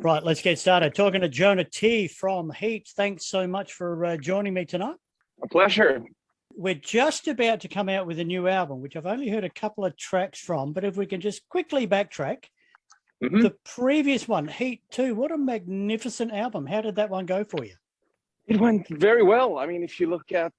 Right, let's get started. Talking to Jona Tee from H.E.A.T. Thanks so much for joining me tonight. A pleasure. We're just about to come out with a new album, which I've only heard a couple of tracks from, but if we can just quickly backtrack. The previous one, H.E.A.T 2, what a magnificent album. How did that one go for you? It went very well. I mean, if you look at,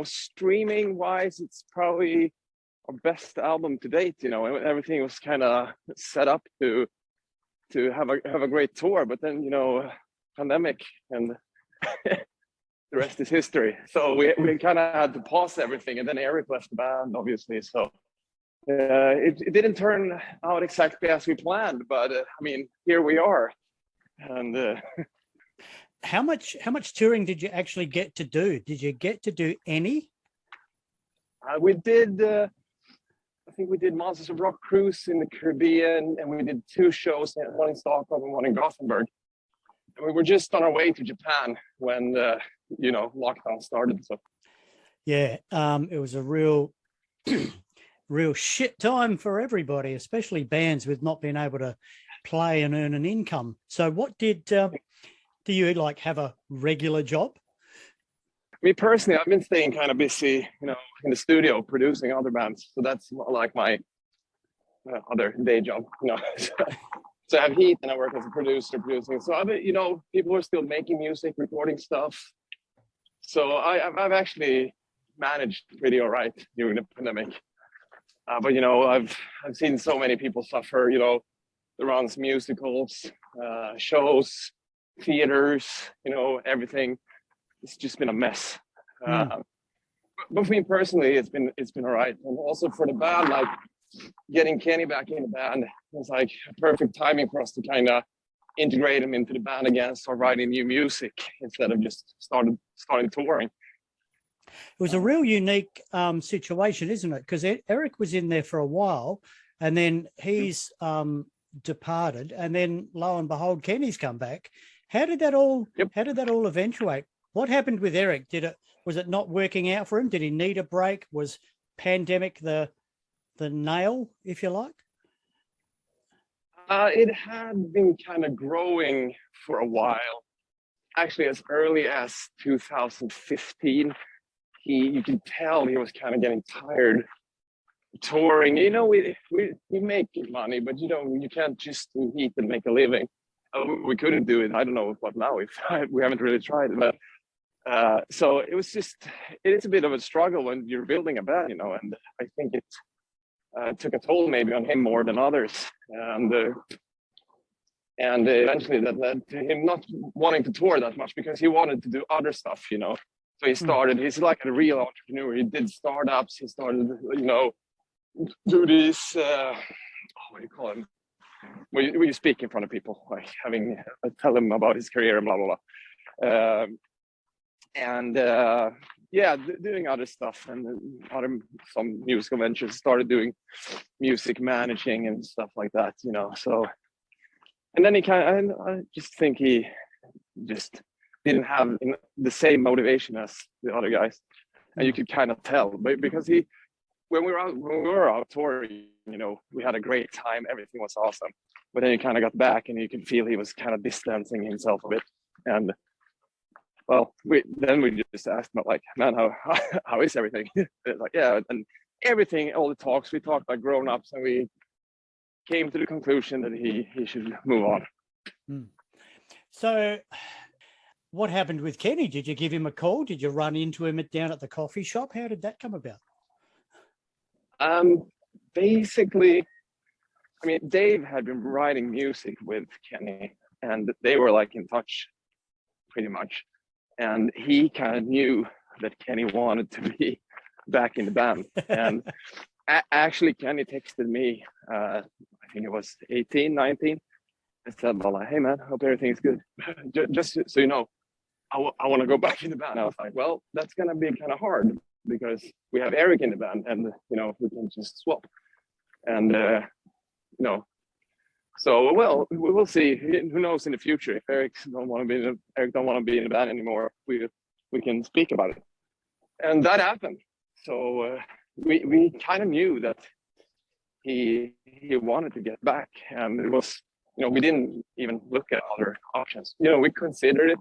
streaming wise, it's probably our best album to date. Everything was kind of set up to have a great tour, but then pandemic and the rest is history. So we kind of had to pause everything, and then Eric left the band, obviously. So it didn't turn out exactly as we planned, but here we are. And how much touring did you actually get to do? Did you get to do any? We did. I think we did Monsters of Rock cruise in the Caribbean, and we did 2 shows, one in Stockholm and one in Gothenburg. And we were just on our way to Japan when lockdown started. So yeah, it was a real shit time for everybody, especially bands with not being able to play and earn an income. So what did do you have a regular job? Me personally, I've been staying kind of busy, in the studio producing other bands. So that's like my other day job, So I have H.E.A.T and I work as a producer producing. So people are still making music, recording stuff. So I've actually managed pretty all right during the pandemic. But I've seen so many people suffer. The runs, musicals, shows, theaters, everything. It's just been a mess. But for me personally, it's been all right. And also for the band, getting Kenny back in the band was like perfect timing for us to kind of integrate him into the band again, start writing new music instead of just starting touring. It was a real unique situation, isn't it? Because Eric was in there for a while, and then he's departed, and then lo and behold, Kenny's come back. How did that all eventuate? What happened with Eric? Was it not working out for him? Did he need a break? Was pandemic the nail, if you like? It had been kind of growing for a while. Actually, as early as 2015, you could tell he was kind of getting tired of touring. We make money, but you can't just do H.E.A.T and make a living. We couldn't do it. I don't know what now. We haven't really tried it, but so it is a bit of a struggle when you're building a band, and I think it took a toll maybe on him more than others, and eventually that led to him not wanting to tour that much because he wanted to do other stuff, So he started. He's like a real entrepreneur. He did startups. He started, do these. What do you call them? When you speak in front of people, tell him about his career and blah blah blah. Doing other stuff and some musical ventures. Started doing music managing and stuff like that, So, and then I just think he just didn't have the same motivation as the other guys, and you could kind of tell, but because when we were out touring, we had a great time. Everything was awesome, but then he kind of got back, and you could feel he was kind of distancing himself a bit, and. Well, we just asked him, man, how is everything? Yeah, and everything, all the talks, we talked like grown-ups, and we came to the conclusion that he should move on. So what happened with Kenny? Did you give him a call? Did you run into him down at the coffee shop? How did that come about? Basically, Dave had been writing music with Kenny, and they were in touch pretty much. And he kind of knew that Kenny wanted to be back in the band. And actually, Kenny texted me, I think it was 18, 19, and said, hey, man, hope everything's good. Just so you know, I want to go back in the band. I was like, well, that's going to be kind of hard because we have Eric in the band and, we can just swap. And, So, well, we will see. Who knows in the future if Eric don't want to be in the band anymore? We can speak about it, and that happened. So we kind of knew that he wanted to get back, and it was we didn't even look at other options. We considered it,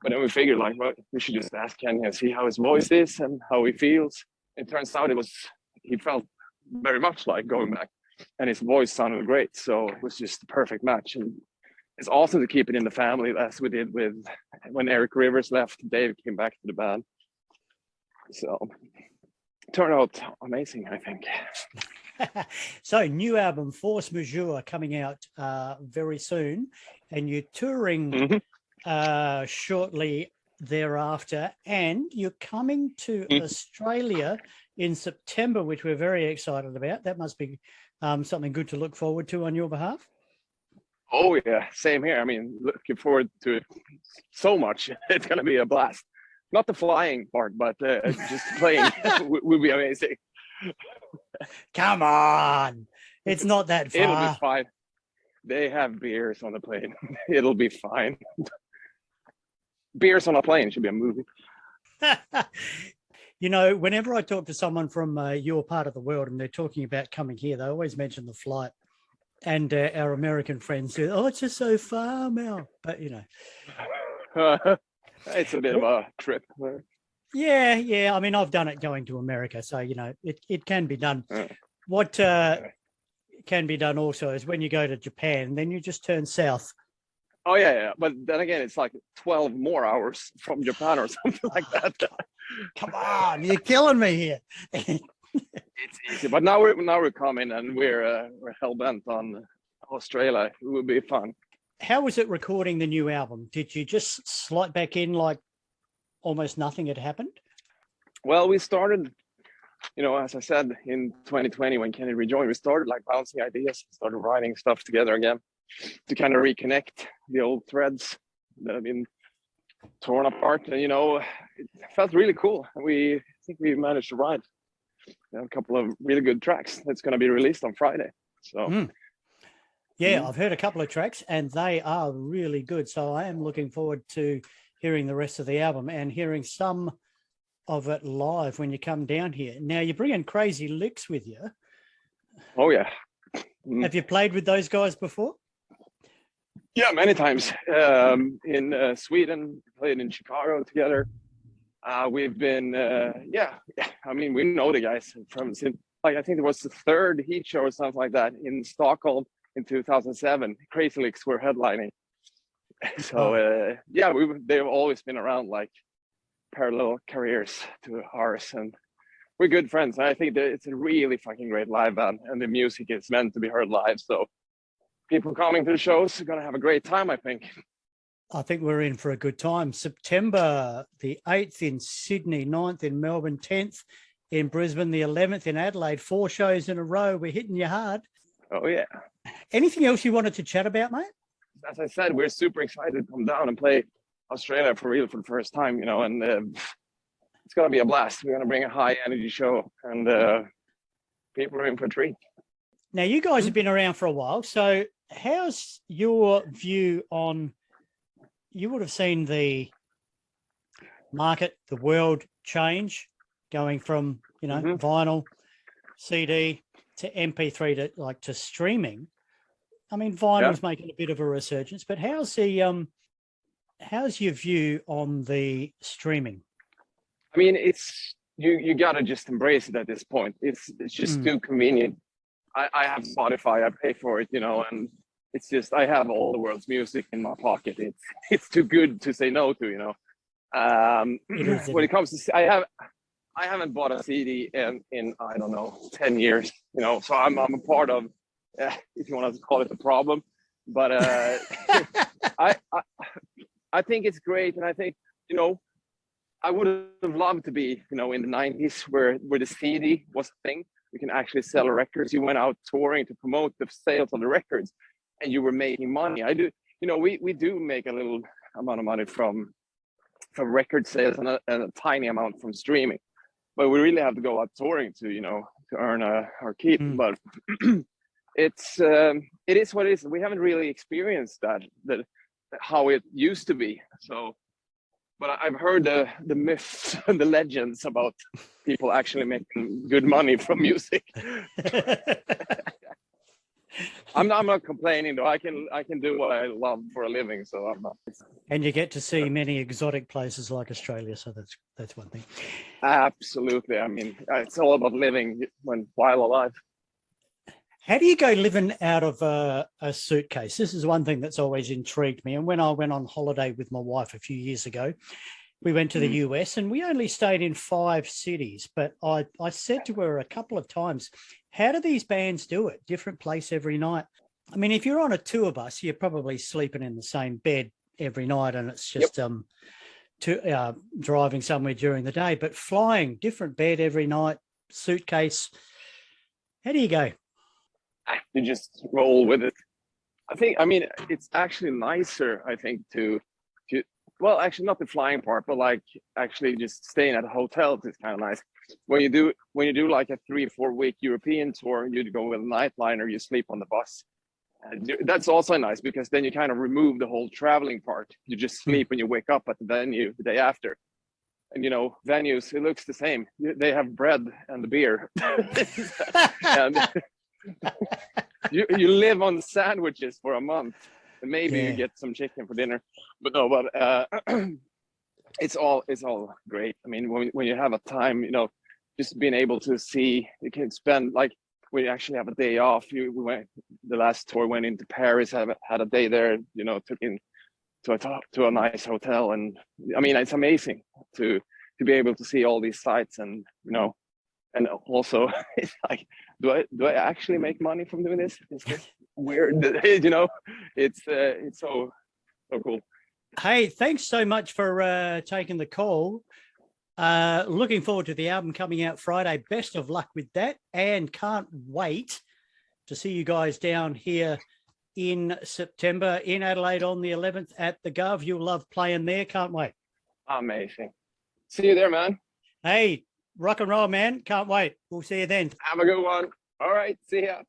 but then we figured like, well, we should just ask Kenny and see how his voice is and how he feels. It turns out he felt very much like going back, and his voice sounded great. So it was just the perfect match. And it's awesome to keep it in the family, as we did with when Eric Rivers left, Dave came back to the band. So it turned out amazing, I think. So new album, Force Majeure, coming out very soon, and you're touring shortly thereafter, and you're coming to Australia in September, which we're very excited about. That must be something good to look forward to on your behalf. Oh yeah, same here. I mean, looking forward to it so much. It's going to be a blast. Not the flying part, but just playing will be amazing. Come on, it's not that far. It'll be fine. They have beers on the plane. It'll be fine. Beers on a plane should be a movie. Whenever I talk to someone from your part of the world and they're talking about coming here, they always mention the flight. And our American friends say, "Oh, it's just so far, Mel." But it's a bit of a trip. Yeah. I mean, I've done it going to America, so it can be done. What can be done also is when you go to Japan, then you just turn south. Oh yeah. But then again, it's like 12 more hours from Japan or something like that. Come on, you're killing me here. It's easy, but now we're coming, and we're hell bent on Australia. It will be fun. How was it recording the new album? Did you just slide back in like almost nothing had happened? Well, we started, as I said, in 2020 when Kenny rejoined, we started like bouncing ideas, started writing stuff together again to kind of reconnect the old threads that have been torn apart. And it felt really cool. I think we managed to write a couple of really good tracks that's going to be released on Friday. So I've heard a couple of tracks and they are really good. So I am looking forward to hearing the rest of the album and hearing some of it live when you come down here. Now you're bringing Crazy Licks with you. Oh yeah. Have you played with those guys before? Yeah, many times. In Sweden, played in Chicago together. We've been, I mean, we know the guys from, like, I think it was the third H.E.A.T show or something like that in Stockholm in 2007. Crazy Licks were headlining. So, they've always been around, like, parallel careers to ours. And we're good friends. And I think that it's a really fucking great live band. And the music is meant to be heard live. So people coming to the shows are going to have a great time, I think. I think we're in for a good time. September the 8th in Sydney, 9th in Melbourne, 10th in Brisbane, the 11th in Adelaide. 4 shows in a row. We're hitting you hard. Oh, yeah. Anything else you wanted to chat about, mate? As I said, we're super excited to come down and play Australia for real for the first time, and it's going to be a blast. We're going to bring a high energy show, and people are in for a treat. Now, you guys have been around for a while. So how's your view on... You would have seen the market, the world change, going from vinyl, CD to MP3 to streaming. I mean, vinyl's making a bit of a resurgence, but how's your view on the streaming? I mean, it's you gotta just embrace it at this point. It's just too convenient. I have Spotify, I pay for it, and it's just, I have all the world's music in my pocket. It's too good to say no to, when it comes to, I haven't bought a CD in I don't know, 10 years, so I'm a part of, if you want to call it a problem, but I think it's great. And I think, I would have loved to be, in the 90s where the CD was a thing. You can actually sell records. You went out touring to promote the sales of the records, and you were making money. I do, we do make a little amount of money from record sales and a tiny amount from streaming, but we really have to go out touring to earn our keep. But it is what it is. We haven't really experienced that how it used to be. So, but I've heard the myths and the legends about people actually making good money from music. I'm not complaining though. I can do what I love for a living, so I'm not. And you get to see many exotic places like Australia, so that's one thing. Absolutely. I mean, it's all about living while alive. How do you go living out of a suitcase? This is one thing that's always intrigued me. And when I went on holiday with my wife a few years ago, we went to the US and we only stayed in 5 cities. But I said to her a couple of times, how do these bands do it? Different place every night. I mean, if you're on a tour bus, you're probably sleeping in the same bed every night and it's just driving somewhere during the day. But flying, different bed every night, suitcase. How do you go? You just roll with it. I mean, it's actually nicer, I think, well, actually not the flying part, but like actually just staying at hotels is kind of nice. When you do like a 3-4 week European tour, you go with a nightliner, you sleep on the bus. That's also nice because then you kind of remove the whole traveling part. You just sleep when you wake up at the venue the day after. And you know, venues, it looks the same. They have bread and the beer. And you live on sandwiches for a month. And maybe you get some chicken for dinner, but no. But it's all great. I mean, when you have a time, you know, just being able to see, you can spend like when you actually have a day off. We went the last tour, went into Paris, had a day there. You know, took in to a nice hotel, and I mean, it's amazing to be able to see all these sites, and you know, and also it's like, do I actually make money from doing this? Is this weird? You know, it's so cool. Hey, thanks so much for taking the call. Looking forward to the album coming out Friday. Best of luck with that, and can't wait to see you guys down here in September in Adelaide on the 11th at the Gov. You'll love playing there. Can't wait. Amazing. See you there, man. Hey, rock and roll, man. Can't wait. We'll see you then. Have a good one. All right. See ya.